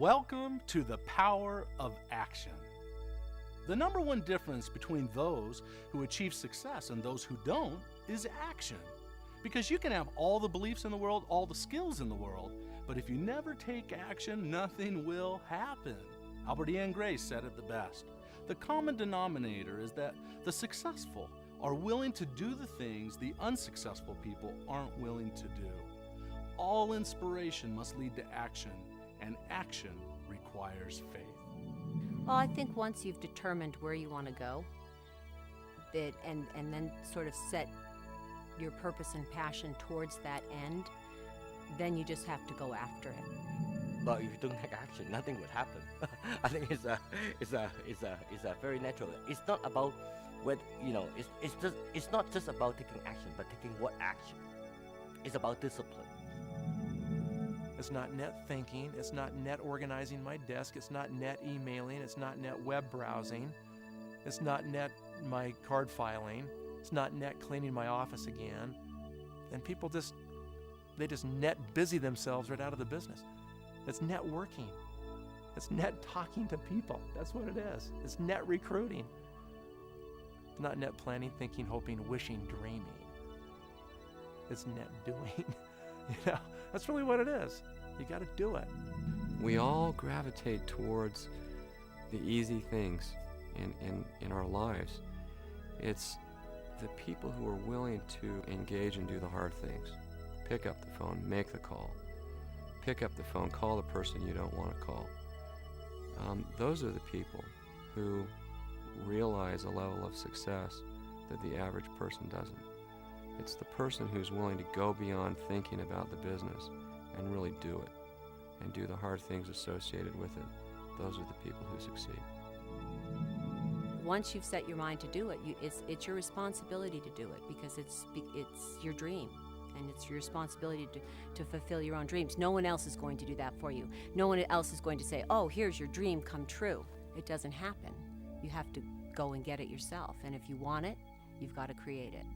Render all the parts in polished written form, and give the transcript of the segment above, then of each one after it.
Welcome to the power of action. The number one difference between those who achieve success and those who don't is action. Because you can have all the beliefs in the world, all the skills in the world, but if you never take action, nothing will happen. Albert Ian Gray said it the best. The common denominator is that the successful are willing to do the things the unsuccessful people aren't willing to do. All inspiration must lead to action, and action requires faith. Well, I think once you've determined where you want to go, and then sort of set your purpose and passion towards that end, then you just have to go after it. But if you don't take action, nothing would happen. I think it's a very natural. It's not about what it's not just about taking action, but taking what action. It's about discipline. It's not net thinking, it's not net organizing my desk, it's not net emailing, it's not net web browsing, it's not net my card filing, it's not net cleaning my office again. And people just net busy themselves right out of the business. It's networking. It's net talking to people. That's what it is. It's net recruiting. It's not net planning, thinking, hoping, wishing, dreaming. It's net doing. That's really what it is. You got to do it. We all gravitate towards the easy things in our lives. It's the people who are willing to engage and do the hard things. Pick up the phone, make the call. Pick up the phone, call the person you don't want to call. Those are the people who realize a level of success that the average person doesn't. It's the person who's willing to go beyond thinking about the business and really do it, and do the hard things associated with it. Those are the people who succeed. Once you've set your mind to do it, it's your responsibility to do it, because it's your dream, and it's your responsibility to fulfill your own dreams. No one else is going to do that for you. No one else is going to say, oh, here's your dream come true. It doesn't happen. You have to go and get it yourself, and if you want it, you've got to create it.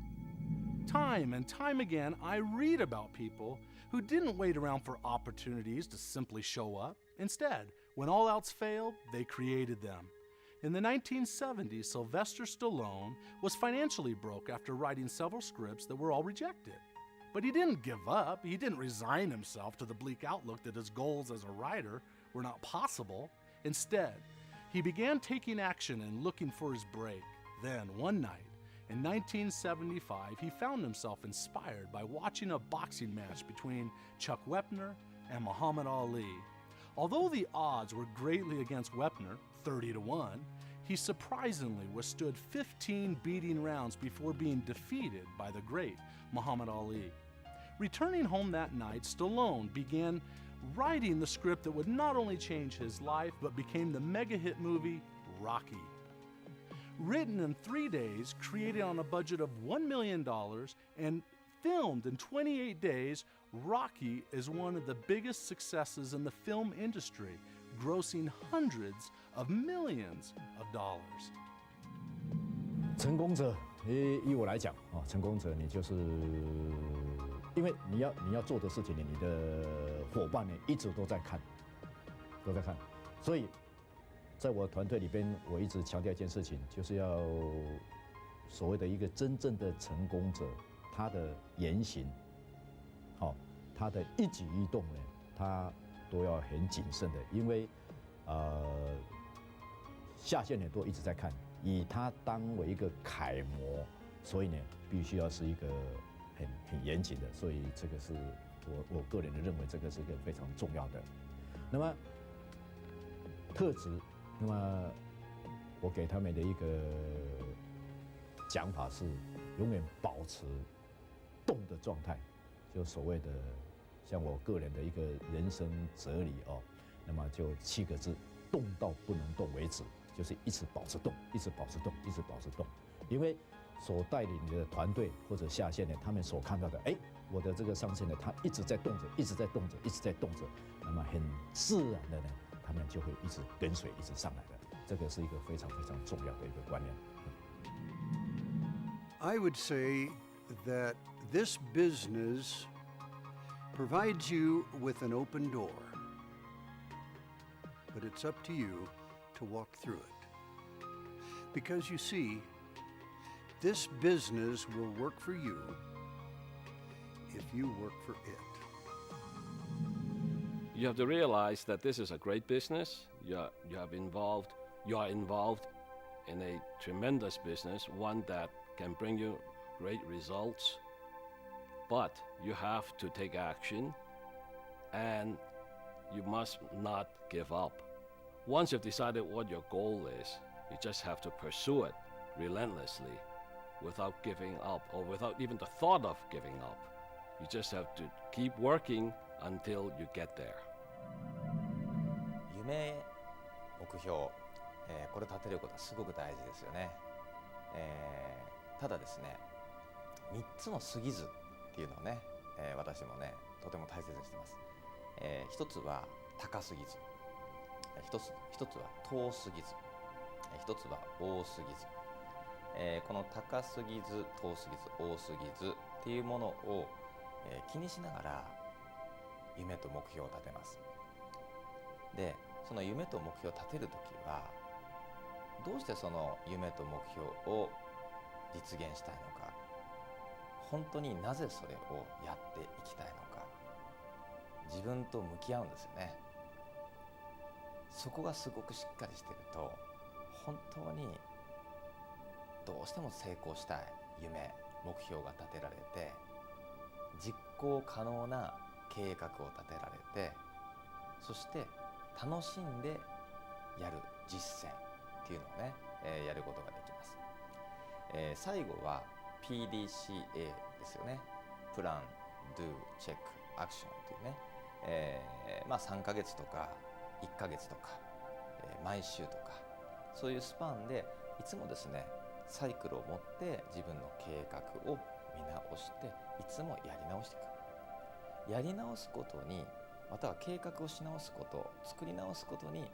Time and time again, I read about people who didn't wait around for opportunities to simply show up. Instead, when all else failed, they created them. In the 1970s, Sylvester Stallone was financially broke after writing several scripts that were all rejected. But he didn't give up. He didn't resign himself to the bleak outlook that his goals as a writer were not possible. Instead, he began taking action and looking for his break. Then, one night, in 1975, he found himself inspired by watching a boxing match between Chuck Wepner and Muhammad Ali. Although the odds were greatly against Wepner, 30-1, he surprisingly withstood 15 beating rounds before being defeated by the great Muhammad Ali. Returning home that night, Stallone began writing the script that would not only change his life, but became the mega-hit movie Rocky. Written in 3 days, created on a budget of $1 million, and filmed in 28 days, Rocky is one of the biggest successes in the film industry, grossing hundreds of millions of dollars. 成功者，依我来讲，成功者你就是因为你要做的事情呢，你的伙伴呢一直都在看，所以。在我团队里边，我一直强调一件事情，就是要所谓的一个真正的成功者，他的言行，他的一举一动呢，他都要很谨慎的，因为下线很多一直在看，以他当为一个楷模，所以呢，必须要是一个很严谨的，所以这个是我个人的认为，这个是一个非常重要的。那么特质。那么，我给他们的一个讲法是，永远保持动的状态，就所谓的像我个人的一个人生哲理那么就7个字：动到不能动为止，就是一直保持动，一直保持动，一直保持动。因为所带领的团队或者下线的，他们所看到的，我的这个上线的他一直在动着，一直在动着，一直在动着，那么很自然的呢。他们就会一直跟随，一直上来的。这个是一个非常非常重要的一个观念。I would say that this business provides you with an open door. but it's up to you to walk through it. Because you see, this business will work for you if you work for it. You have to realize that this is a great business. You are involved in a tremendous business, one that can bring you great results. But you have to take action, and you must not give up. Once you've decided what your goal is, you just have to pursue it relentlessly without giving up, or without even the thought of giving up. You just have to keep working until you get there. 夢、目標、これ立てることはすごく大事ですよね。ただですね、3つの過ぎずっていうのをね、私もね、とても大切にしてます。一つは高すぎず、一つは遠すぎず、一つは多すぎず。この高すぎず、遠すぎず、多すぎずっていうものを、気にしながら夢と目標を立てます。で、その夢と目標を立てるときは、どうしてその夢と目標を実現したいのか、本当になぜそれをやっていきたいのか、自分と向き合うんですよね。そこがすごくしっかりしてると、本当にどうしても成功したい夢、目標が立てられて、実行可能な計画を立てられて、そして楽しんでやる実践っていうのをね、やることができます。最後は PDCA ですよね。プラン、ドゥ、チェック、アクションっていうね、3ヶ月とか1ヶ月とか、毎週とか、そういうスパンでいつもですね、サイクルを持って自分の計画を見直して、いつもやり直していく。やり直すことに、または計画をし直すこと、作り直すことに、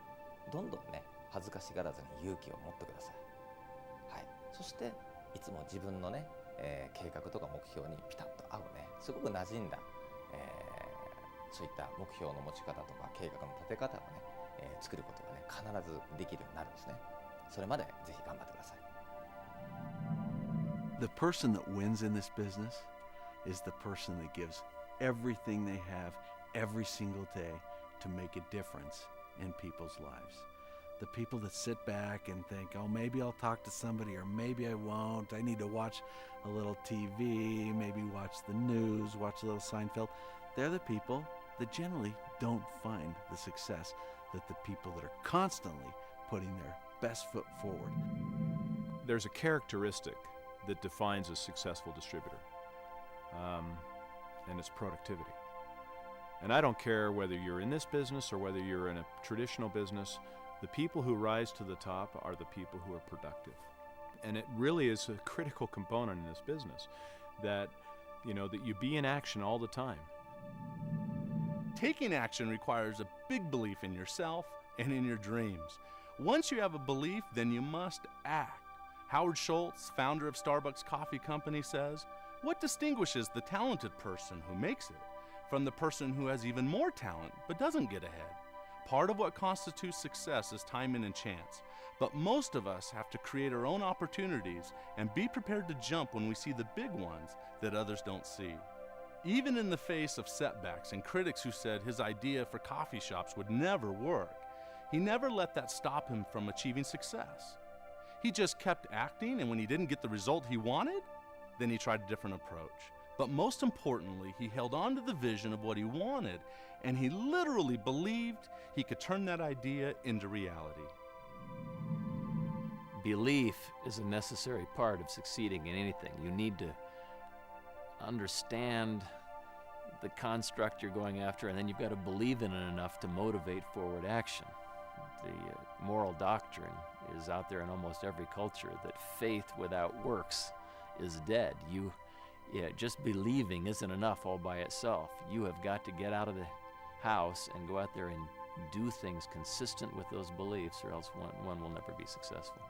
どんどんね、恥ずかしがらずに勇気を持ってください。はい。そしていつも自分のね、計画とか目標にピタッと合うね、すごく馴染んだ、そういった目標の持ち方とか計画の立て方をね、作ることがね、必ずできるようになるんですね。それまでぜひ頑張ってください。The person that wins in this business is the person that gives everything they have every single day to make a difference in people's lives. The people that sit back and think, oh, maybe I'll talk to somebody or maybe I won't. I need to watch a little TV, maybe watch the news, watch a little Seinfeld. They're the people that generally don't find the success that the people that are constantly putting their best foot forward. There's a characteristic that defines a successful distributor, and it's productivity. And I don't care whether you're in this business or whether you're in a traditional business, the people who rise to the top are the people who are productive. And it really is a critical component in this business that, that you be in action all the time. Taking action requires a big belief in yourself and in your dreams. Once you have a belief, then you must act. Howard Schultz, founder of Starbucks Coffee Company, says, "What distinguishes the talented person who makes it from the person who has even more talent but doesn't get ahead? Part of what constitutes success is timing and chance, but most of us have to create our own opportunities and be prepared to jump when we see the big ones that others don't see." Even in the face of setbacks and critics who said his idea for coffee shops would never work, he never let that stop him from achieving success. He just kept acting, and when he didn't get the result he wanted, then he tried a different approach. But most importantly, he held on to the vision of what he wanted, and he literally believed he could turn that idea into reality. Belief is a necessary part of succeeding in anything. You need to understand the construct you're going after, and then you've got to believe in it enough to motivate forward action. The moral doctrine is out there in almost every culture that faith without works is dead. Just believing isn't enough all by itself. You have got to get out of the house and go out there and do things consistent with those beliefs, or else one will never be successful.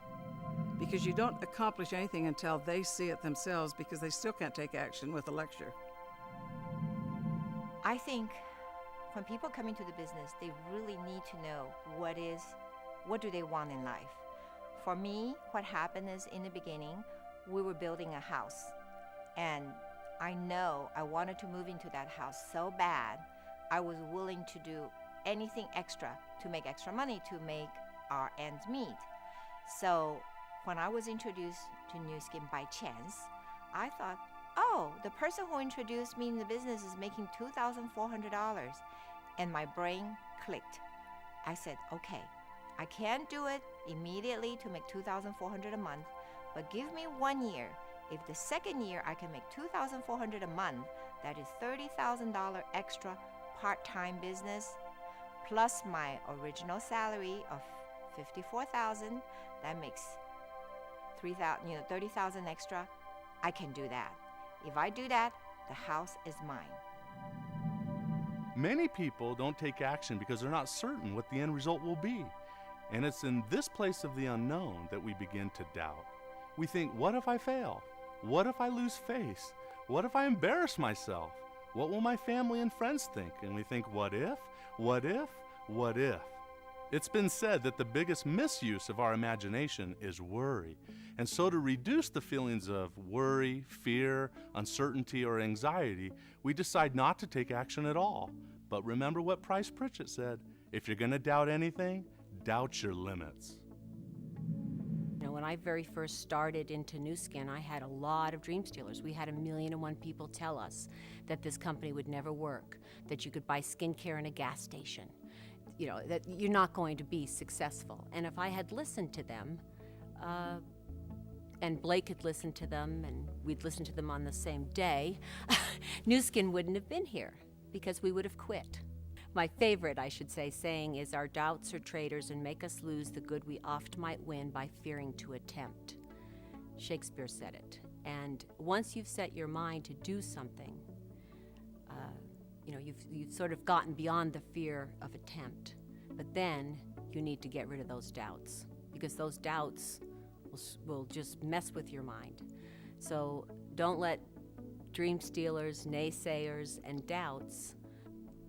Because you don't accomplish anything until they see it themselves, because they still can't take action with a lecture. I think when people come into the business, they really need to know what do they want in life. For me, what happened is in the beginning, we were building a house, and I know I wanted to move into that house so bad, I was willing to do anything extra to make extra money to make our ends meet. So when I was introduced to Nu Skin by chance, I thought, oh, the person who introduced me in the business is making $2,400. And my brain clicked. I said, okay, I can't do it immediately to make $2,400 a month, but give me 1 year. If the second year I can make $2,400 a month, that is $30,000 extra part-time business, plus my original salary of $54,000, that makes $30,000 extra. I can do that. If I do that, the house is mine. Many people don't take action because they're not certain what the end result will be. And it's in this place of the unknown that we begin to doubt. We think, what if I fail? What if I lose face? What if I embarrass myself? What will my family and friends think? And we think, what if? What if? What if? It's been said that the biggest misuse of our imagination is worry. And so to reduce the feelings of worry, fear, uncertainty, or anxiety, we decide not to take action at all. But remember what Price Pritchett said, if you're going to doubt anything, doubt your limits. You know, when I very first started into Nu Skin, I had a lot of dream stealers. We had 1,000,001 people tell us that this company would never work, that you could buy skincare in a gas station, you know, that you're not going to be successful. And if I had listened to them, and Blake had listened to them, and we'd listened to them on the same day, Nu Skin wouldn't have been here because we would have quit. My favorite, I should say, saying is, our doubts are traitors and make us lose the good we oft might win by fearing to attempt. Shakespeare said it. And once you've set your mind to do something, you've sort of gotten beyond the fear of attempt. But then you need to get rid of those doubts, because those doubts will just mess with your mind. So don't let dream stealers, naysayers, and doubts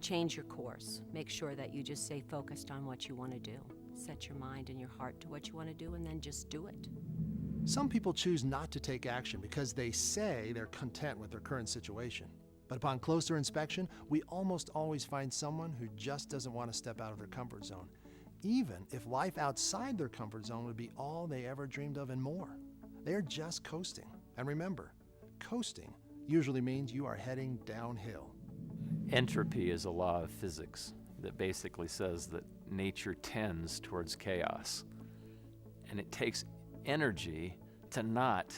change your course. Make sure that you just stay focused on what you want to do. Set your mind and your heart to what you want to do, and then just do it. Some people choose not to take action because they say they're content with their current situation. But upon closer inspection, we almost always find someone who just doesn't want to step out of their comfort zone, even if life outside their comfort zone would be all they ever dreamed of and more. They're just coasting. And remember, coasting usually means you are heading downhill. Entropy is a law of physics that basically says that nature tends towards chaos. And it takes energy to not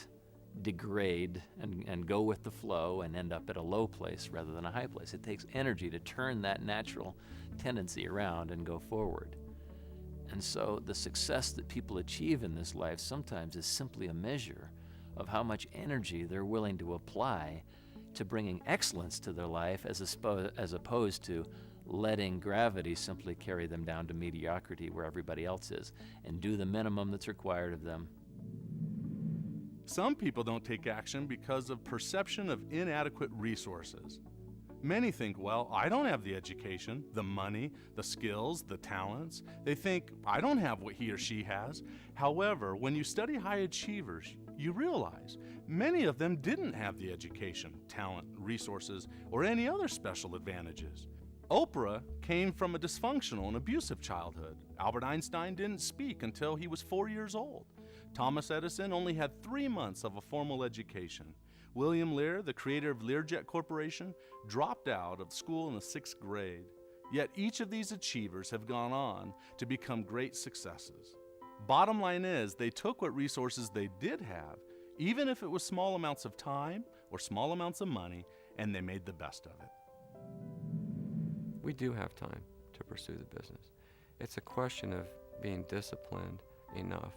degrade and go with the flow and end up at a low place rather than a high place. It takes energy to turn that natural tendency around and go forward. And so the success that people achieve in this life sometimes is simply a measure of how much energy they're willing to apply to bringing excellence to their life as opposed to letting gravity simply carry them down to mediocrity where everybody else is, and do the minimum that's required of them. Some people don't take action because of perception of inadequate resources. Many think, well, I don't have the education, the money, the skills, the talents. They think, I don't have what he or she has. However, when you study high achievers, you realize many of them didn't have the education, talent, resources, or any other special advantages. Oprah came from a dysfunctional and abusive childhood. Albert Einstein didn't speak until he was 4 years old. Thomas Edison only had 3 months of a formal education. William Lear, the creator of Learjet Corporation, dropped out of school in the 6th grade. Yet each of these achievers have gone on to become great successes. Bottom line is, they took what resources they did have, even if it was small amounts of time or small amounts of money, and they made the best of it. We do have time to pursue the business. It's a question of being disciplined enough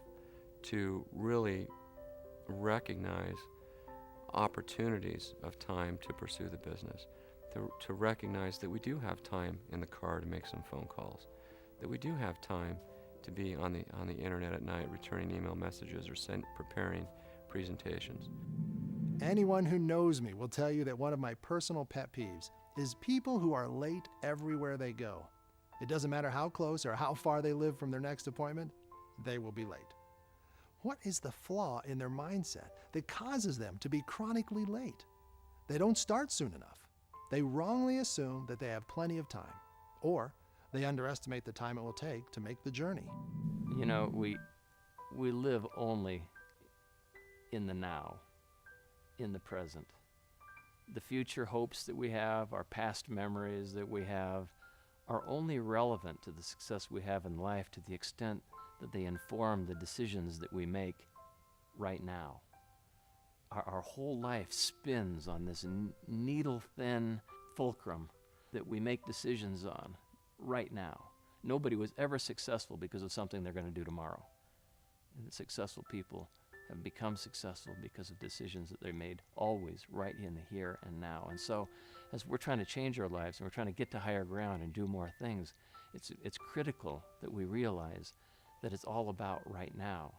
to really recognize opportunities of time to pursue the business, to recognize that we do have time in the car to make some phone calls, that we do have time to be on the internet at night returning email messages or preparing presentations. Anyone who knows me will tell you that one of my personal pet peeves is people who are late everywhere they go. It doesn't matter how close or how far they live from their next appointment, they will be late. What is the flaw in their mindset that causes them to be chronically late? They don't start soon enough. They wrongly assume that they have plenty of time, or they underestimate the time it will take to make the journey. You know, we live only in the now, in the present. The future hopes that we have, our past memories that we have, are only relevant to the success we have in life to the extent that they inform the decisions that we make right now. Our whole life spins on this needle-thin fulcrum that we make decisions on right now. Nobody was ever successful because of something they're going to do tomorrow. And the successful people have become successful because of decisions that they made always right in the here and now. And so as we're trying to change our lives and we're trying to get to higher ground and do more things, it's critical that we realize that it's all about right now.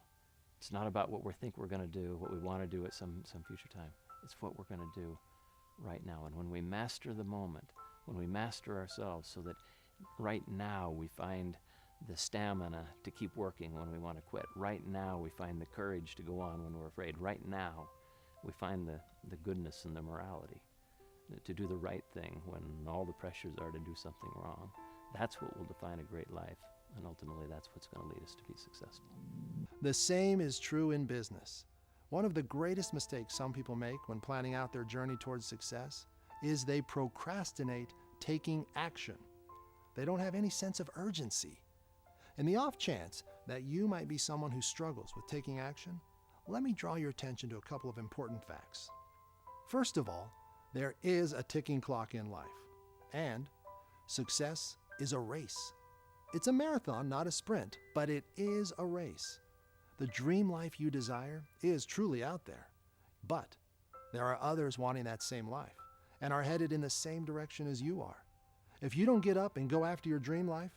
It's not about what we think we're going to do, what we want to do at some future time. It's what we're going to do right now. And when we master the moment, when we master ourselves so that right now we find the stamina to keep working when we want to quit. Right now we find the courage to go on when we're afraid. Right now we find the goodness and the morality to do the right thing when all the pressures are to do something wrong. That's what will define a great life. And ultimately, that's what's going to lead us to be successful. The same is true in business. One of the greatest mistakes some people make when planning out their journey towards success is they procrastinate taking action. They don't have any sense of urgency. In the off chance that you might be someone who struggles with taking action, let me draw your attention to a couple of important facts. First of all, there is a ticking clock in life, and success is a race. It's a marathon, not a sprint, but it is a race. The dream life you desire is truly out there, but there are others wanting that same life and are headed in the same direction as you are. If you don't get up and go after your dream life,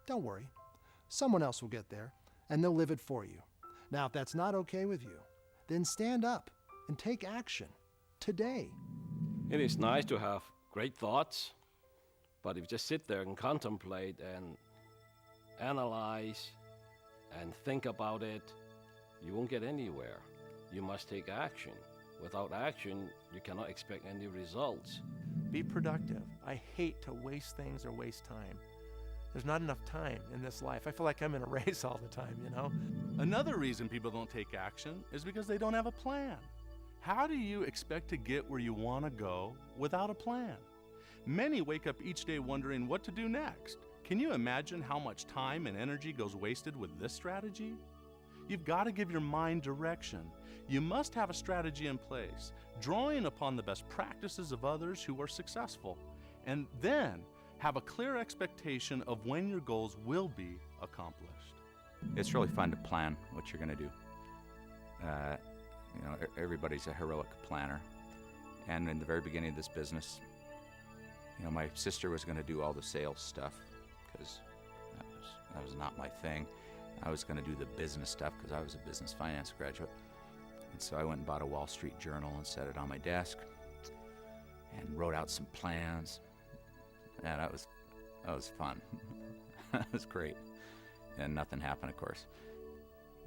don't worry. Someone else will get there, and they'll live it for you. Now, if that's not okay with you, then stand up and take action today. It is nice to have great thoughts, but if you just sit there and contemplate and analyze and think about it, you won't get anywhere. You must take action. Without action, you cannot expect any results. Be productive. I hate to waste things or waste time. There's not enough time in this life. I feel like I'm in a race all the time, you know? Another reason people don't take action is because they don't have a plan. How do you expect to get where you want to go without a plan? Many wake up each day wondering what to do next. Can you imagine how much time and energy goes wasted with this strategy? You've got to give your mind direction. You must have a strategy in place, drawing upon the best practices of others who are successful, and then have a clear expectation of when your goals will be accomplished. It's really fun to plan what you're going to do. Everybody's a heroic planner. And in the very beginning of this business, my sister was going to do all the sales stuff because that was not my thing. I was going to do the business stuff because I was a business finance graduate. And so I went and bought a Wall Street Journal and set it on my desk and wrote out some plans. Yeah, that was fun. That was great. And nothing happened, of course.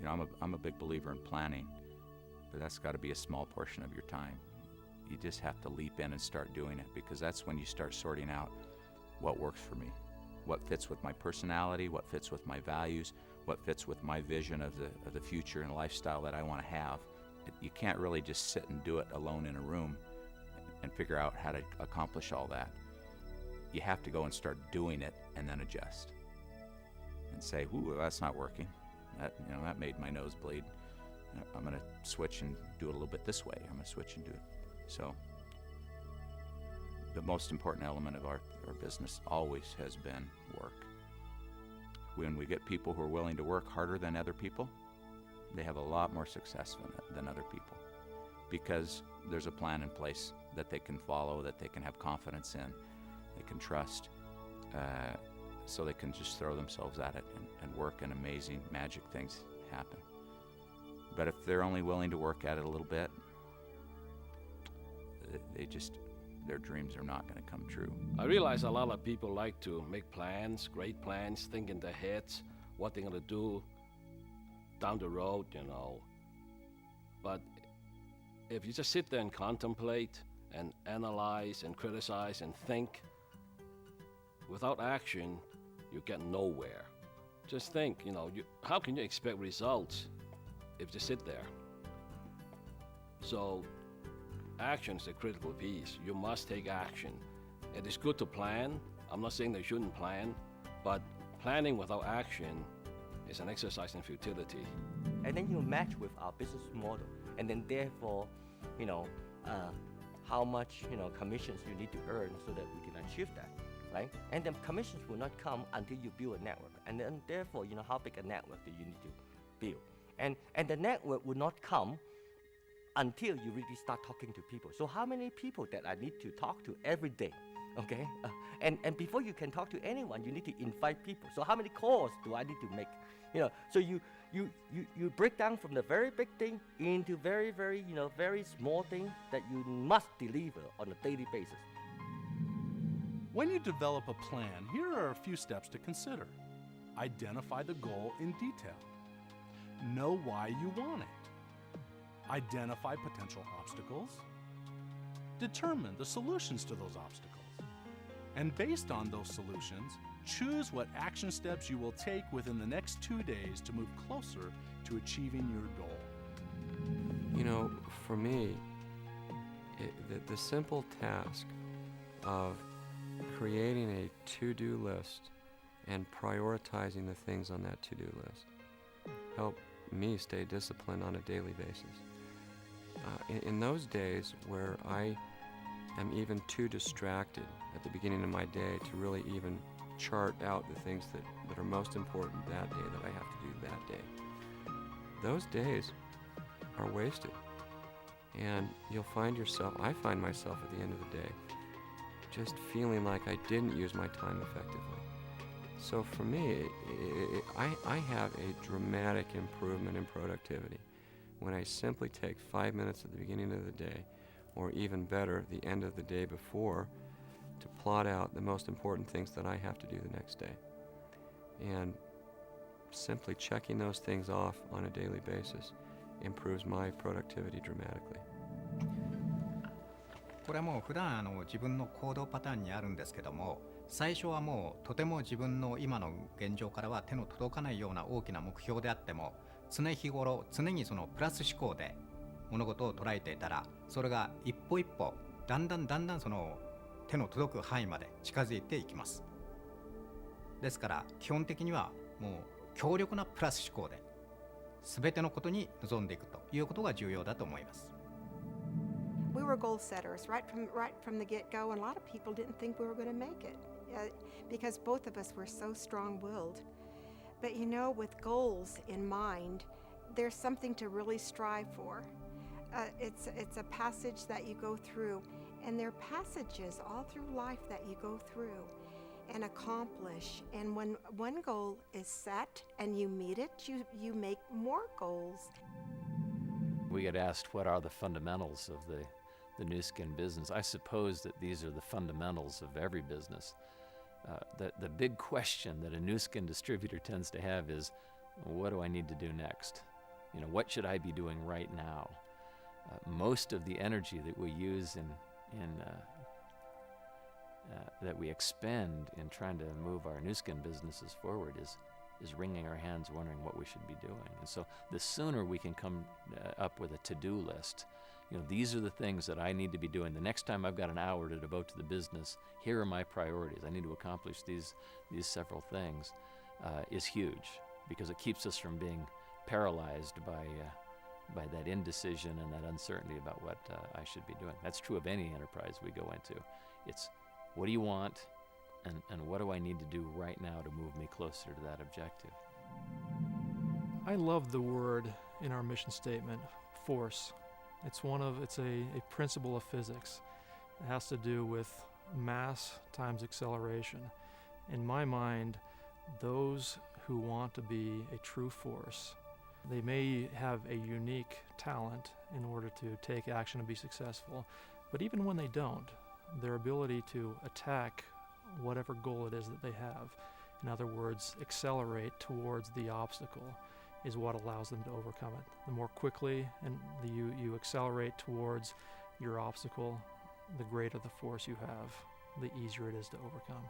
I'm a big believer in planning, but that's got to be a small portion of your time. You just have to leap in and start doing it, because that's when you start sorting out what works for me, what fits with my personality, what fits with my values, what fits with my vision of the future and lifestyle that I want to have. You can't really just sit and do it alone in a room and figure out how to accomplish all that. You have to go and start doing it and then adjust and say, ooh, that's not working. That made my nose bleed. I'm going to switch and do it a little bit this way. I'm going to switch and do it. So the most important element of our business always has been work. When we get people who are willing to work harder than other people, they have a lot more success than other people, because there's a plan in place that they can follow, that they can have confidence in, they can trust, so they can just throw themselves at it and work, and amazing magic things happen. But if they're only willing to work at it a little bit, their dreams are not going to come true. I realize a lot of people like to make plans, great plans, think in their heads what they're going to do down the road, you know. But if you just sit there and contemplate and analyze and criticize and think, without action, you get nowhere. Just think, you know, how can you expect results if you sit there? So, action is a critical piece. You must take action. It is good to plan. I'm not saying they shouldn't plan, but planning without action is an exercise in futility. And then you match with our business model, and then therefore, you know, how much, you know, commissions you need to earn so that we can achieve that, right? And then commissions will not come until you build a network, and then therefore, you know, how big a network do you need to build? And the network will not come until you really start talking to people. So how many people that I need to talk to every day, okay? And before you can talk to anyone, you need to invite people. So how many calls do I need to make? You know, so you break down from the very big thing into very, very, you know, very small thing that you must deliver on a daily basis. When you develop a plan, here are a few steps to consider. Identify the goal in detail. Know why you want it. Identify potential obstacles. Determine the solutions to those obstacles. And based on those solutions, choose what action steps you will take within the next 2 days to move closer to achieving your goal. You know, for me, the simple task of creating a to-do list and prioritizing the things on that to-do list help me stay disciplined on a daily basis. In those days where I am even too distracted at the beginning of my day to really even chart out the things that are most important that day that I have to do that day, those days are wasted. And I find myself at the end of the day just feeling like I didn't use my time effectively. So for me, I have a dramatic improvement in productivity when I simply take 5 minutes at the beginning of the day, or even better, the end of the day before, to plot out the most important things that I have to do the next day. And simply checking those things off on a daily basis improves my productivity dramatically. これはもう普段自分の行動パターンにあるんですけども、最初はもうとても自分の今の現状からは手の届かないような大きな目標であっても、常日頃常にそのプラス思考で物事を捉えていたら、それが一歩一歩だんだんその手の届く範囲まで近づいていきます。ですから基本的にはもう強力なプラス思考で全てのことに臨んでいくということが重要だと思います。We were goal setters right from the get-go, and a lot of people didn't think we were going to make it because both of us were so strong-willed. But you know, with goals in mind, there's something to really strive for. It's a passage that you go through, and there are passages all through life that you go through and accomplish. And when one goal is set and you meet it, you make more goals. We get asked what are the fundamentals of the Nu Skin business. I suppose that these are the fundamentals of every business. The big question that a Nu Skin distributor tends to have is, what do I need to do next? You know, what should I be doing right now? Most of the energy that we use that we expend in trying to move our Nu Skin businesses forward is wringing our hands wondering what we should be doing. And so the sooner we can come up with a to-do list, you know, these are the things that I need to be doing. The next time I've got an hour to devote to the business, here are my priorities. I need to accomplish these several things, is huge, because it keeps us from being paralyzed by that indecision and that uncertainty about what I should be doing. That's true of any enterprise we go into. It's what do you want, and what do I need to do right now to move me closer to that objective? I love the word in our mission statement, force. It's a principle of physics. It has to do with mass times acceleration. In my mind, those who want to be a true force, they may have a unique talent in order to take action and be successful, but even when they don't, their ability to attack whatever goal it is that they have. In other words, accelerate towards the obstacle is what allows them to overcome it. The more quickly you accelerate towards your obstacle, the greater the force you have, the easier it is to overcome.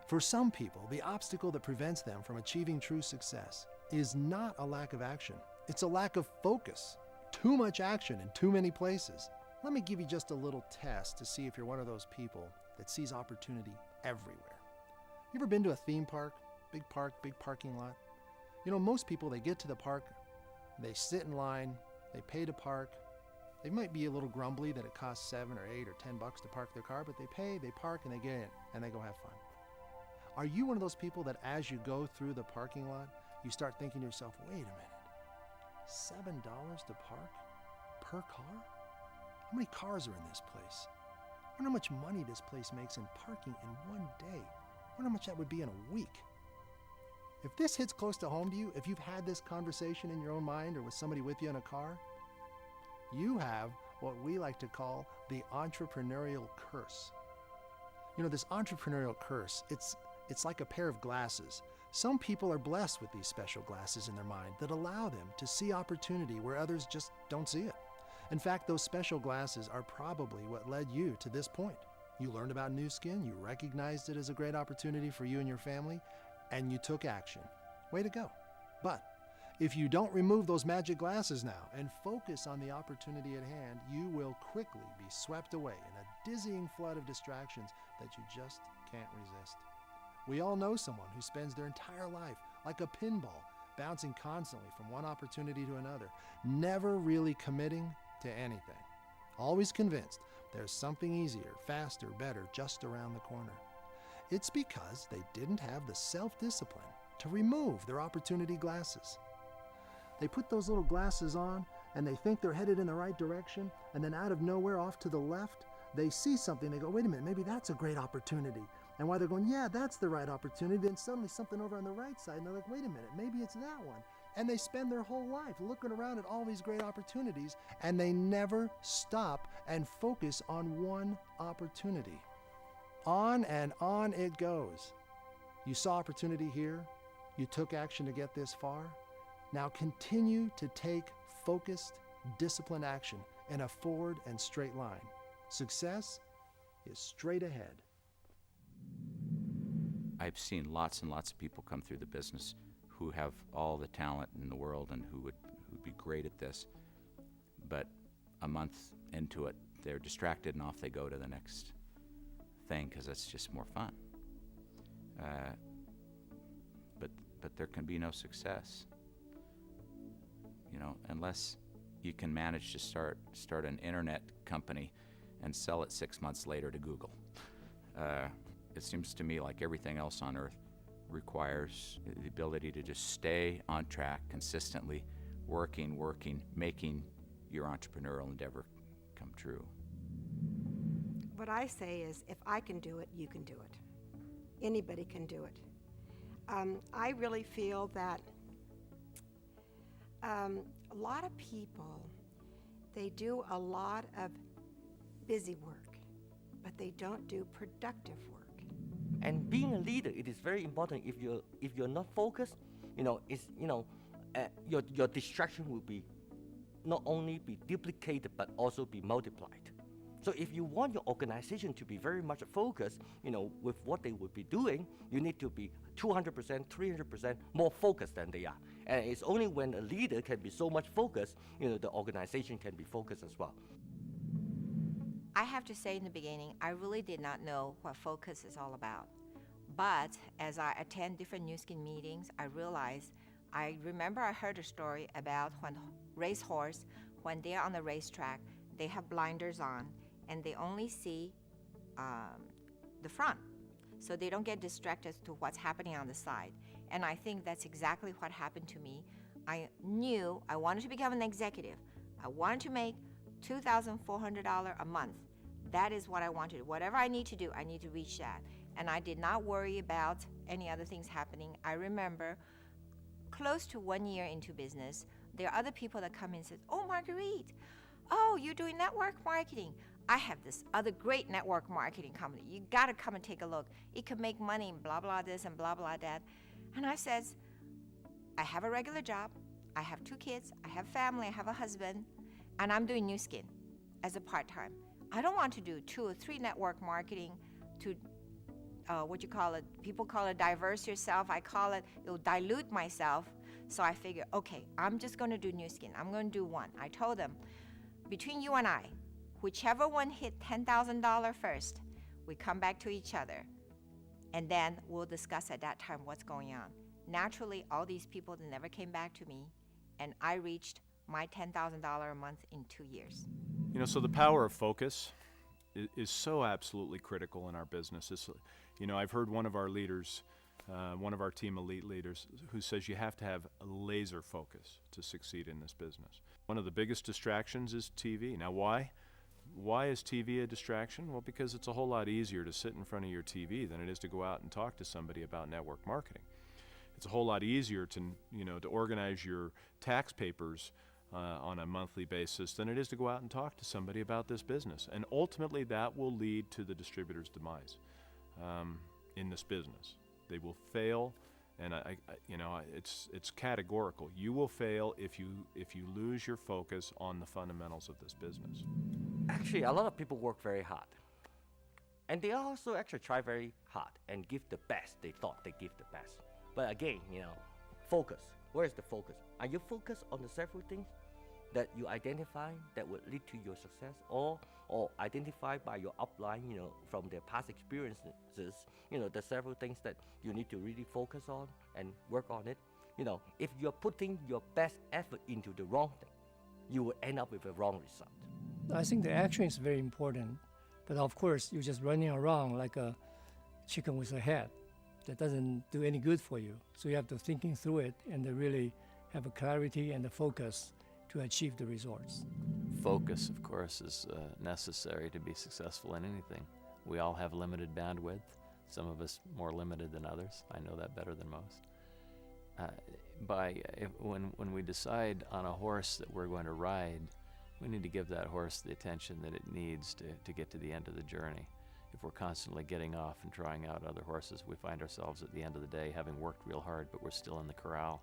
For some people, the obstacle that prevents them from achieving true success is not a lack of action. It's a lack of focus. Too much action in too many places. Let me give you just a little test to see if you're one of those people that sees opportunity everywhere. You ever been to a theme park? Big parking lot? You know, most people, they get to the park, they sit in line, they pay to park. They might be a little grumbly that it costs $7 or $8 or $10 to park their car, but they pay, they park, and they get in, and they go have fun. Are you one of those people that as you go through the parking lot, you start thinking to yourself, wait a minute, $7 to park per car? How many cars are in this place? I wonder how much money this place makes in parking in one day. I wonder how much that would be in a week. If this hits close to home to you, if you've had this conversation in your own mind or with somebody with you in a car, you have what we like to call the entrepreneurial curse. You know, this entrepreneurial curse, it's like a pair of glasses. Some people are blessed with these special glasses in their mind that allow them to see opportunity where others just don't see it. In fact, those special glasses are probably what led you to this point. You learned about Nu Skin, you recognized it as a great opportunity for you and your family, and you took action. Way to go. But if you don't remove those magic glasses now and focus on the opportunity at hand, you will quickly be swept away in a dizzying flood of distractions that you just can't resist. We all know someone who spends their entire life like a pinball, bouncing constantly from one opportunity to another, never really committing to anything. Always convinced there's something easier, faster, better just around the corner. It's because they didn't have the self-discipline to remove their opportunity glasses. They put those little glasses on and they think they're headed in the right direction, and then out of nowhere off to the left, they see something, they go, wait a minute, maybe that's a great opportunity. And while they're going, yeah, that's the right opportunity, then suddenly something over on the right side, and they're like, wait a minute, maybe it's that one. And they spend their whole life looking around at all these great opportunities, and they never stop and focus on one opportunity. On and on it goes. You saw opportunity here, you took action to get this far. Now continue to take focused, disciplined action in a forward and straight line. Success is straight ahead. I've seen lots and lots of people come through the business who have all the talent in the world and who would be great at this, but a month into it, they're distracted and off they go to the next thing because it's just more fun. But there can be no success, you know, unless you can manage to start an internet company and sell it 6 months later to Google. It seems to me like everything else on earth requires the ability to just stay on track consistently, working, making your entrepreneurial endeavor come true. What I say is, if I can do it, you can do it. Anybody can do it. I really feel that a lot of people, they do a lot of busy work, but they don't do productive work. And being a leader, it is very important. If you're not focused, your distraction will be not only be duplicated but also be multiplied. So if you want your organization to be very much focused, with what they would be doing, you need to be 200%, 300% more focused than they are. And it's only when a leader can be so much focused, the organization can be focused as well. I have to say in the beginning, I really did not know what focus is all about. But as I attend different Nu Skin meetings, I remember I heard a story about when racehorse, when they're on the racetrack, they have blinders on and they only see the front. So they don't get distracted to what's happening on the side. And I think that's exactly what happened to me. I knew I wanted to become an executive. I wanted to make $2,400 a month. That is what I wanted. Whatever I need to do, I need to reach that. And I did not worry about any other things happening. I remember close to 1 year into business, there are other people that come in and say, oh, Marguerite, oh, you're doing network marketing. I have this other great network marketing company. You got to come and take a look. It can make money and blah, blah this and blah, blah that. And I says, I have a regular job. I have 2 kids. I have family. I have a husband. And I'm doing Nu Skin as a part-time. I don't want to do 2 or 3 network marketing to, people call it diverse yourself. I call it, it'll dilute myself. So I figure, okay, I'm just going to do Nu Skin. I'm going to do one. I told them, between you and I, whichever one hit $10,000 first, we come back to each other. And then we'll discuss at that time what's going on. Naturally, all these people never came back to me, and I reached my $10,000 a month in 2 years. You know, so the power of focus is so absolutely critical in our business. You know, I've heard one of our leaders, one of our team elite leaders, who says you have to have a laser focus to succeed in this business. One of the biggest distractions is TV. Now, why? Why is TV a distraction? Well, because it's a whole lot easier to sit in front of your TV than it is to go out and talk to somebody about network marketing. It's a whole lot easier to, you know, to organize your tax papers on a monthly basis than it is to go out and talk to somebody about this business. And ultimately, that will lead to the distributor's demise in this business. They will fail, and it's categorical. You will fail if you lose your focus on the fundamentals of this business. Actually, a lot of people work very hard, and they also actually try very hard and give the best. They thought they give the best, but again, you know, focus. Where is the focus? Are you focused on the several things that you identify that would lead to your success, or identified by your upline, you know, from their past experiences, you know, the several things that you need to really focus on and work on it? You know, if you're putting your best effort into the wrong thing, you will end up with a wrong result. I think the action is very important, but of course, you're just running around like a chicken with a head. That doesn't do any good for you. So you have to thinking through it and to really have a clarity and a focus to achieve the results. Focus, of course, is necessary to be successful in anything. We all have limited bandwidth, some of us more limited than others. I know that better than most. When we decide on a horse that we're going to ride, we need to give that horse the attention that it needs to get to the end of the journey. If we're constantly getting off and trying out other horses, we find ourselves at the end of the day having worked real hard, but we're still in the corral.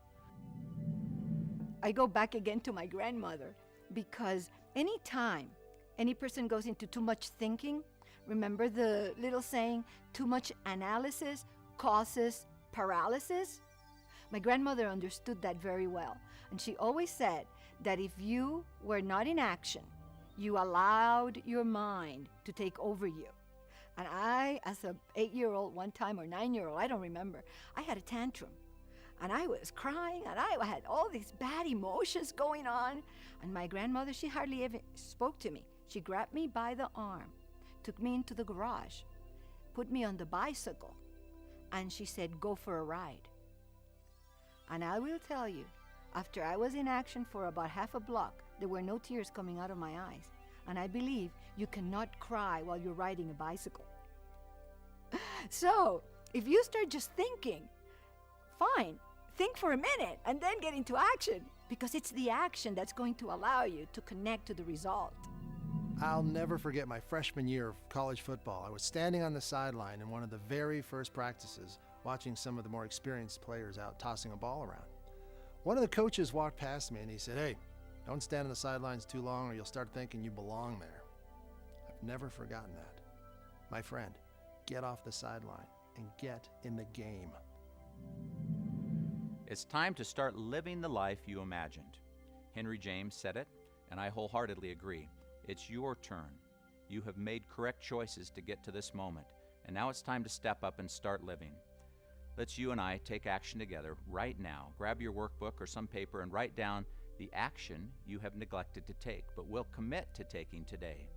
I go back again to my grandmother, because any time any person goes into too much thinking, remember the little saying, too much analysis causes paralysis? My grandmother understood that very well, and she always said that if you were not in action, you allowed your mind to take over you. And I, as an 8-year-old one time, or 9-year-old, I don't remember, I had a tantrum. And I was crying, and I had all these bad emotions going on. And my grandmother, she hardly ever spoke to me. She grabbed me by the arm, took me into the garage, put me on the bicycle, and she said, go for a ride. And I will tell you, after I was in action for about half a block, there were no tears coming out of my eyes. And I believe you cannot cry while you're riding a bicycle. So, if you start just thinking, fine, think for a minute and then get into action, because it's the action that's going to allow you to connect to the result. I'll never forget my freshman year of college football. I was standing on the sideline in one of the very first practices, watching some of the more experienced players out tossing a ball around. One of the coaches walked past me and he said, hey, don't stand on the sidelines too long or you'll start thinking you belong there. I've never forgotten that. My friend, get off the sideline and get in the game. It's time to start living the life you imagined. Henry James said it, and I wholeheartedly agree. It's your turn. You have made correct choices to get to this moment, and now it's time to step up and start living. Let's you and I take action together right now. Grab your workbook or some paper and write down the action you have neglected to take, but will commit to taking today.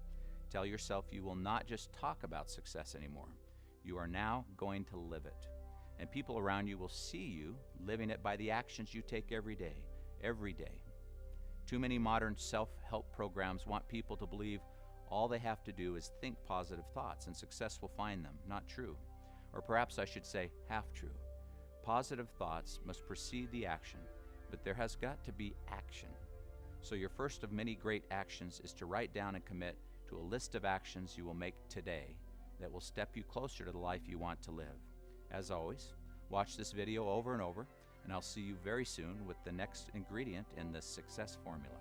Tell yourself you will not just talk about success anymore. You are now going to live it. And people around you will see you living it by the actions you take every day, every day. Too many modern self-help programs want people to believe all they have to do is think positive thoughts and success will find them. Not true. Or perhaps I should say half true. Positive thoughts must precede the action, but there has got to be action. So your first of many great actions is to write down and commit to a list of actions you will make today that will step you closer to the life you want to live. As always, watch this video over and over, and I'll see you very soon with the next ingredient in the success formula.